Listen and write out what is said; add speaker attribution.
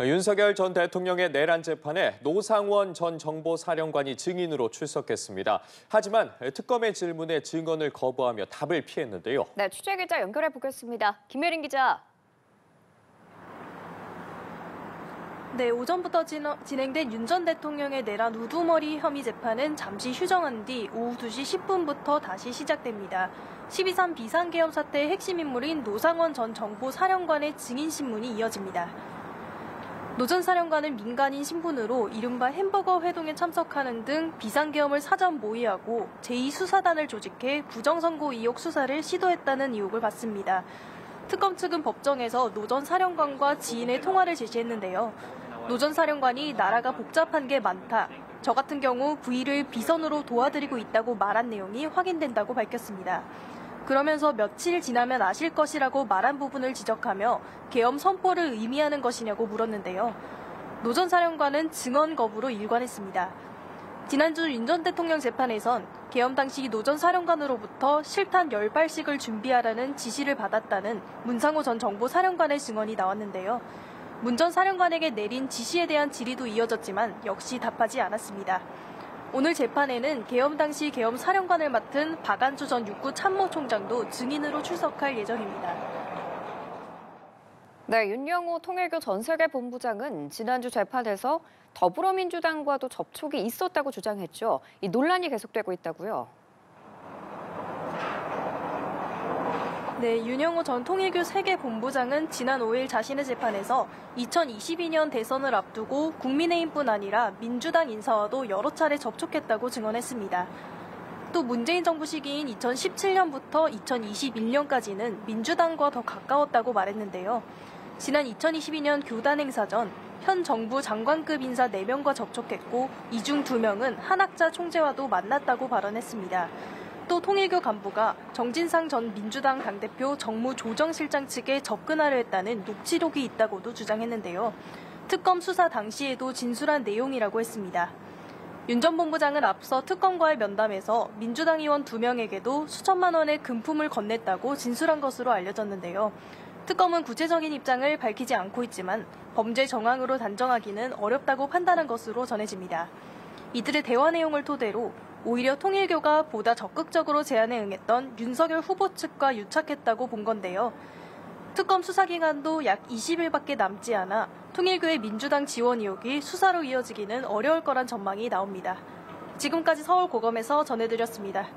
Speaker 1: 윤석열 전 대통령의 내란 재판에 노상원 전 정보사령관이 증인으로 출석했습니다. 하지만 특검의 질문에 증언을 거부하며 답을 피했는데요.
Speaker 2: 네, 취재기자 연결해 보겠습니다. 김혜린 기자.
Speaker 3: 네, 오전부터 진행된 윤 전 대통령의 내란 우두머리 혐의 재판은 잠시 휴정한 뒤 오후 2시 10분부터 다시 시작됩니다. 12.3 비상계엄 사태의 핵심 인물인 노상원 전 정보사령관의 증인 신문이 이어집니다. 노 전 사령관은 민간인 신분으로 이른바 햄버거 회동에 참석하는 등 비상계엄을 사전 모의하고 제2수사단을 조직해 부정선거 의혹 수사를 시도했다는 의혹을 받습니다. 특검 측은 법정에서 노 전 사령관과 지인의 통화를 제시했는데요. 노 전 사령관이 나라가 복잡한 게 많다. 저 같은 경우 V를 비선으로 도와드리고 있다고 말한 내용이 확인된다고 밝혔습니다. 그러면서 며칠 지나면 아실 것이라고 말한 부분을 지적하며 계엄 선포를 의미하는 것이냐고 물었는데요. 노 전 사령관은 증언 거부로 일관했습니다. 지난주 윤 전 대통령 재판에선 계엄 당시 노 전 사령관으로부터 실탄 10발씩을 준비하라는 지시를 받았다는 문상호 전 정보사령관의 증언이 나왔는데요. 문 전 사령관에게 내린 지시에 대한 질의도 이어졌지만 역시 답하지 않았습니다. 오늘 재판에는 계엄 당시 계엄 사령관을 맡은 박안주 전 육구 참모총장도 증인으로 출석할 예정입니다.
Speaker 2: 네, 윤영호 통일교 전 세계 본부장은 지난주 재판에서 더불어민주당과도 접촉이 있었다고 주장했죠. 이 논란이 계속되고 있다고요.
Speaker 3: 네, 윤영호 전 통일교 세계 본부장은 지난 5일 자신의 재판에서 2022년 대선을 앞두고 국민의힘뿐 아니라 민주당 인사와도 여러 차례 접촉했다고 증언했습니다. 또 문재인 정부 시기인 2017년부터 2021년까지는 민주당과 더 가까웠다고 말했는데요. 지난 2022년 교단 행사 전 현 정부 장관급 인사 4명과 접촉했고 이 중 2명은 한학자 총재와도 만났다고 발언했습니다. 또 통일교 간부가 정진상 전 민주당 당대표 정무조정실장 측에 접근하려 했다는 녹취록이 있다고도 주장했는데요. 특검 수사 당시에도 진술한 내용이라고 했습니다. 윤 전 본부장은 앞서 특검과의 면담에서 민주당 의원 2명에게도 수천만 원의 금품을 건넸다고 진술한 것으로 알려졌는데요. 특검은 구체적인 입장을 밝히지 않고 있지만 범죄 정황으로 단정하기는 어렵다고 판단한 것으로 전해집니다. 이들의 대화 내용을 토대로 오히려 통일교가 보다 적극적으로 제안에 응했던 윤석열 후보 측과 유착했다고 본 건데요. 특검 수사 기간도 약 20일밖에 남지 않아 통일교의 민주당 지원 의혹이 수사로 이어지기는 어려울 거란 전망이 나옵니다. 지금까지 서울고검에서 전해드렸습니다.